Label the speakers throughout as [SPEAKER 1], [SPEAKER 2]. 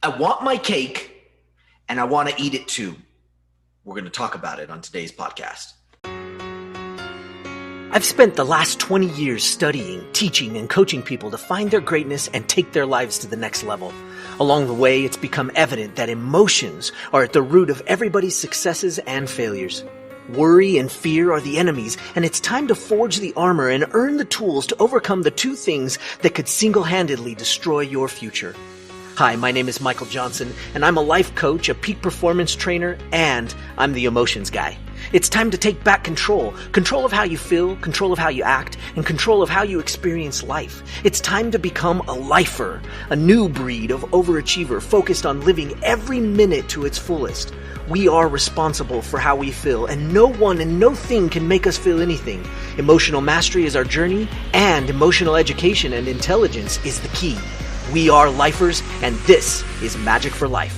[SPEAKER 1] I want my cake and I want to eat it too. We're going to talk about it on today's podcast.
[SPEAKER 2] I've spent the last 20 years studying, teaching, and coaching people to find their greatness and take their lives to the next level. Along the way, it's become evident that emotions are at the root of everybody's successes and failures. Worry and fear are the enemies, and it's time to forge the armor and earn the tools to overcome the two things that could single-handedly destroy your future. Hi, my name is Michael Johnson, and I'm a life coach, a peak performance trainer, and I'm the emotions guy. It's time to take back control of how you feel, control of how you act, and control of how you experience life. It's time to become a lifer, a new breed of overachiever focused on living every minute to its fullest. We are responsible for how we feel, and no one and no thing can make us feel anything. Emotional mastery is our journey, and emotional education and intelligence is the key. We are lifers, and this is Magic for Life.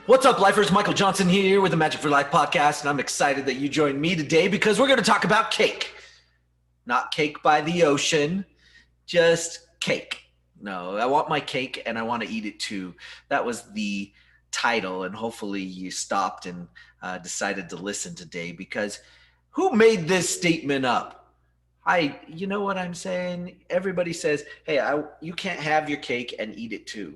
[SPEAKER 1] What's up, lifers? Michael Johnson here with the Magic for Life podcast, and I'm excited that you joined me today because we're going to talk about cake. Not cake by the ocean, just cake. No, I want my cake and I want to eat it too. That was the title, and hopefully you stopped and decided to listen today, because who made this statement up? You know what I'm saying? Everybody says, hey, you can't have your cake and eat it too.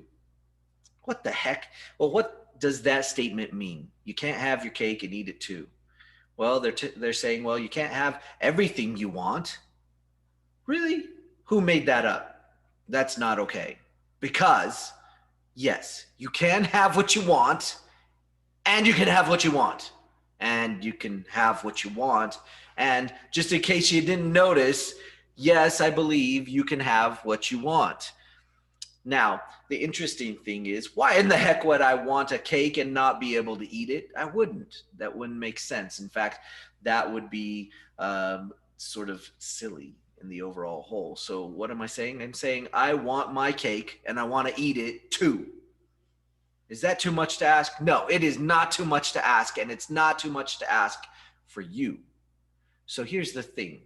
[SPEAKER 1] What the heck? Well, what does that statement mean? You can't have your cake and eat it too. Well, they're saying, well, you can't have everything you want. Really? Who made that up? That's not okay. Because, yes, you can have what you want, and you can have what you want. And you can have what you want. And just in case you didn't notice, yes, I believe you can have what you want. Now, the interesting thing is, why in the heck would I want a cake and not be able to eat it? I wouldn't. That wouldn't make sense. In fact, that would be sort of silly in the overall whole. So what am I saying? I'm saying I want my cake and I want to eat it too. Is that too much to ask? No, it is not too much to ask, and it's not too much to ask for you. So here's the thing.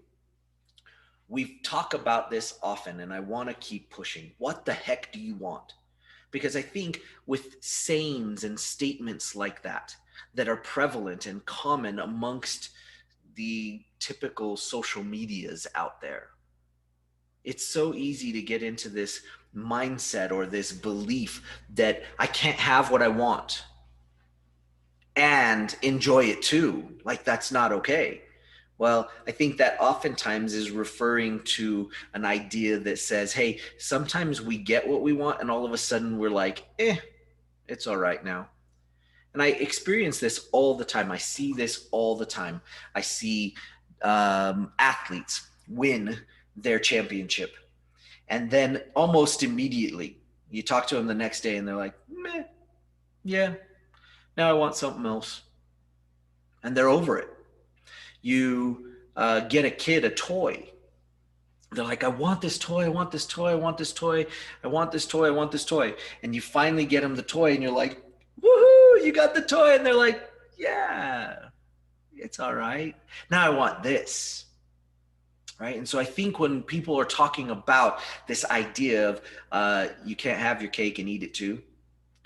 [SPEAKER 1] We talk about this often, and I want to keep pushing. What the heck do you want? Because I think with sayings and statements like that are prevalent and common amongst the typical social medias out there, it's so easy to get into this mindset or this belief that I can't have what I want and enjoy it too. Like, that's not okay. Well, I think that oftentimes is referring to an idea that says, hey, sometimes we get what we want and all of a sudden we're like, it's all right now. And I experience this all the time. I see this all the time. I see athletes win their championship, and then almost immediately you talk to them the next day and they're like, meh, yeah, now I want something else. And they're over it. You get a kid a toy. They're like, I want this toy, I want this toy, I want this toy, I want this toy, I want this toy. And you finally get them the toy and you're like, woohoo, you got the toy. And they're like, yeah, it's all right. Now I want this. Right? And so I think when people are talking about this idea of you can't have your cake and eat it too,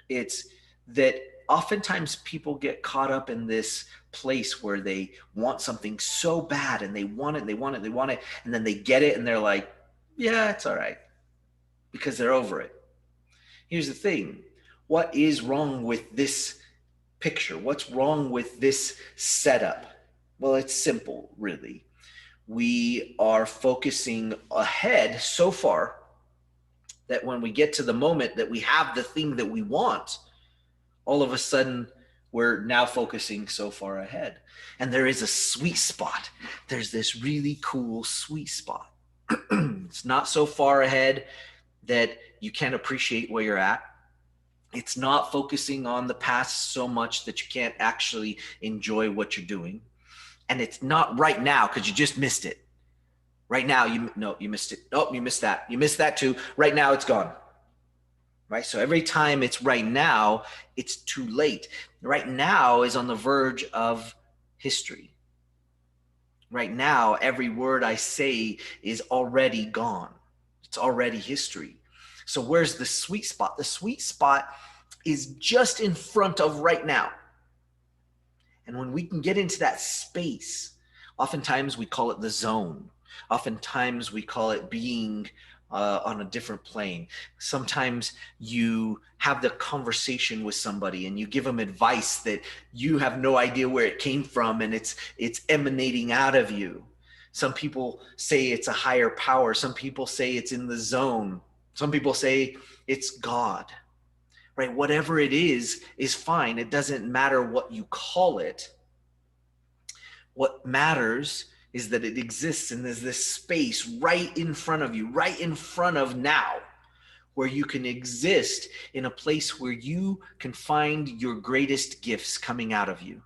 [SPEAKER 1] it's that oftentimes people get caught up in this place where they want something so bad and they want it, and they want it, they want it, and then they get it and they're like, yeah, it's all right, because they're over it. Here's the thing. What is wrong with this picture? What's wrong with this setup? Well, it's simple, really. We are focusing ahead so far that when we get to the moment that we have the thing that we want, all of a sudden we're now focusing so far ahead. And there is a sweet spot. There's this really cool sweet spot. It's not so far ahead that you can't appreciate where you're at. It's not focusing on the past so much that you can't actually enjoy what you're doing. And it's not right now because you just missed it. Right now, you missed it. Oh, you missed that. You missed that too. Right now, it's gone. Right? So every time it's right now, it's too late. Right now is on the verge of history. Right now, every word I say is already gone. It's already history. So where's the sweet spot? The sweet spot is just in front of right now. And when we can get into that space, oftentimes we call it the zone. Oftentimes we call it being on a different plane. Sometimes you have the conversation with somebody and you give them advice that you have no idea where it came from, and it's emanating out of you. Some people say it's a higher power. Some people say it's in the zone. Some people say it's God, right? Whatever it is fine. It doesn't matter what you call it. What matters is that it exists, and there's this space right in front of you, right in front of now, where you can exist in a place where you can find your greatest gifts coming out of you.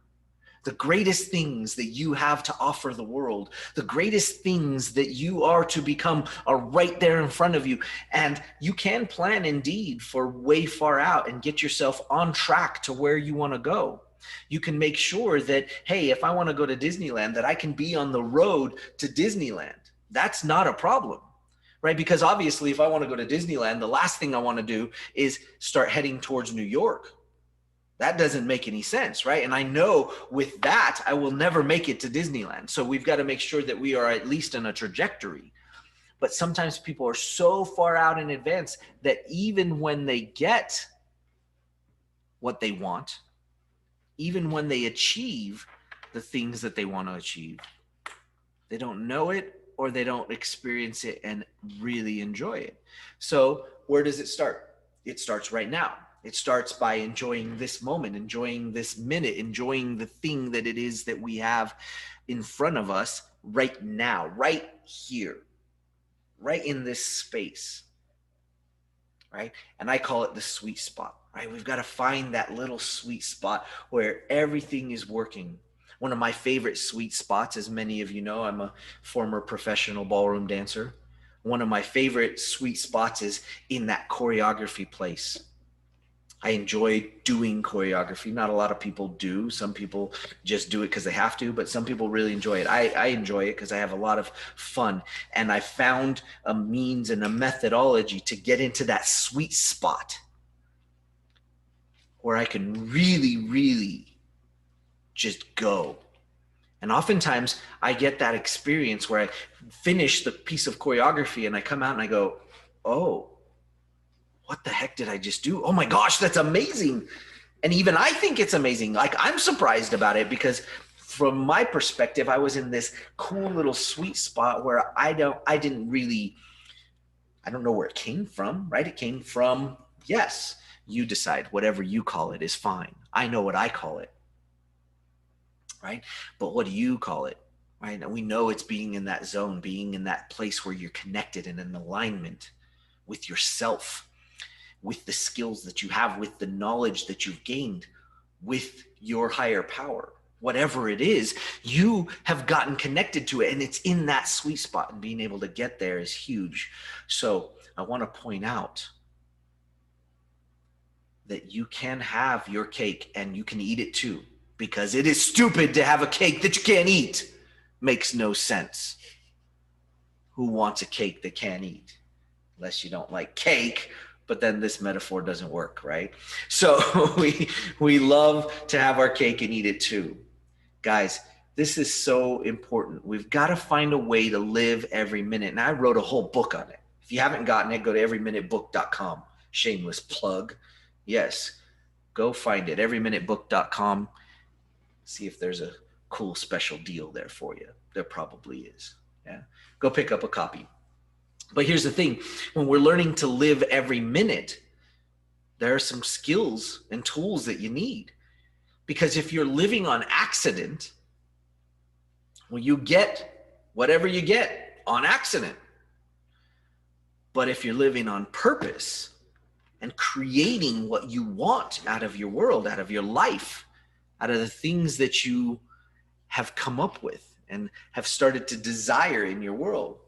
[SPEAKER 1] The greatest things that you have to offer the world, the greatest things that you are to become are right there in front of you. And you can plan indeed for way far out and get yourself on track to where you want to go. You can make sure that, hey, if I want to go to Disneyland, that I can be on the road to Disneyland. That's not a problem, right? Because obviously, if I want to go to Disneyland, the last thing I want to do is start heading towards New York. That doesn't make any sense, right? And I know with that, I will never make it to Disneyland. So we've got to make sure that we are at least on a trajectory. But sometimes people are so far out in advance that even when they get what they want, even when they achieve the things that they want to achieve, they don't know it or they don't experience it and really enjoy it. So where does it start? It starts right now. It starts by enjoying this moment, enjoying this minute, enjoying the thing that it is that we have in front of us right now, right here, right in this space, right? And I call it the sweet spot, right? We've got to find that little sweet spot where everything is working. One of my favorite sweet spots, as many of you know, I'm a former professional ballroom dancer. One of my favorite sweet spots is in that choreography place. I enjoy doing choreography. Not a lot of people do. Some people just do it because they have to, but some people really enjoy it. I enjoy it because I have a lot of fun. And I found a means and a methodology to get into that sweet spot where I can really, really just go. And oftentimes I get that experience where I finish the piece of choreography and I come out and I go, oh, what the heck did I just do? Oh my gosh, that's amazing. And even I think it's amazing. Like, I'm surprised about it because from my perspective, I was in this cool little sweet spot where I don't know where it came from, right? It came from, yes, you decide, whatever you call it is fine. I know what I call it, right? But what do you call it? Right? And we know it's being in that zone, being in that place where you're connected and in alignment with yourself, with the skills that you have, with the knowledge that you've gained, with your higher power. Whatever it is, you have gotten connected to it, and it's in that sweet spot, and being able to get there is huge. So I want to point out that you can have your cake and you can eat it too, because it is stupid to have a cake that you can't eat. Makes no sense. Who wants a cake they can't eat? Unless you don't like cake, but then this metaphor doesn't work, right? So we love to have our cake and eat it too. Guys, this is so important. We've got to find a way to live every minute. And I wrote a whole book on it. If you haven't gotten it, go to everyminutebook.com. Shameless plug. Yes, go find it, everyminutebook.com. See if there's a cool special deal there for you. There probably is. Yeah, go pick up a copy. But here's the thing, when we're learning to live every minute, there are some skills and tools that you need. Because if you're living on accident, well, you get whatever you get on accident. But if you're living on purpose and creating what you want out of your world, out of your life, out of the things that you have come up with and have started to desire in your world,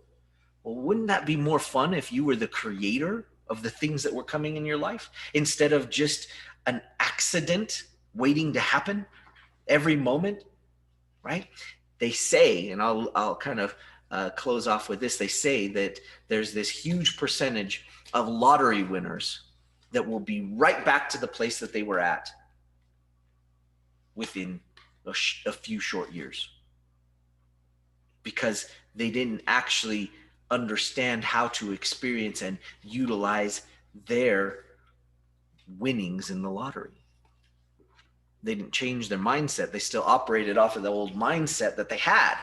[SPEAKER 1] well, wouldn't that be more fun if you were the creator of the things that were coming in your life instead of just an accident waiting to happen every moment, right? They say, and I'll kind of close off with this. They say that there's this huge percentage of lottery winners that will be right back to the place that they were at within a few short years, because they didn't actually understand how to experience and utilize their winnings in the lottery. They didn't change their mindset. They still operated off of the old mindset that they had.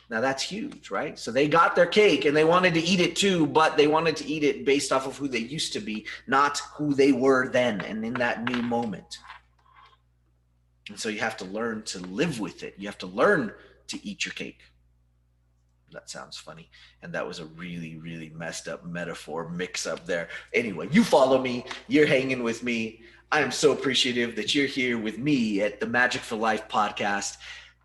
[SPEAKER 1] Now that's huge, right? So they got their cake and they wanted to eat it too, but they wanted to eat it based off of who they used to be, not who they were then and in that new moment. And so you have to learn to live with it. You have to learn to eat your cake. That sounds funny. And that was a really, really messed up metaphor mix up there. Anyway, you follow me. You're hanging with me. I am so appreciative that you're here with me at the Magic for Life podcast.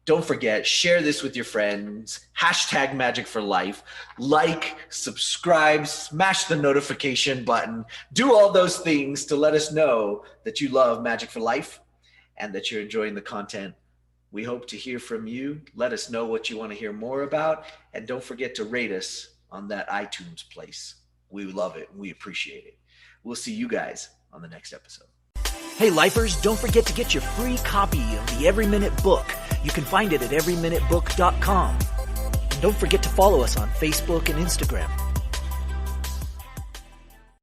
[SPEAKER 1] Don't forget, share this with your friends. Hashtag Magic for Life. Like, subscribe, smash the notification button. Do all those things to let us know that you love Magic for Life and that you're enjoying the content. We hope to hear from you. Let us know what you want to hear more about. And don't forget to rate us on that iTunes place. We love it. We appreciate it. We'll see you guys on the next episode.
[SPEAKER 2] Hey, Lifers, don't forget to get your free copy of the Every Minute book. You can find it at everyminutebook.com. And don't forget to follow us on Facebook and Instagram.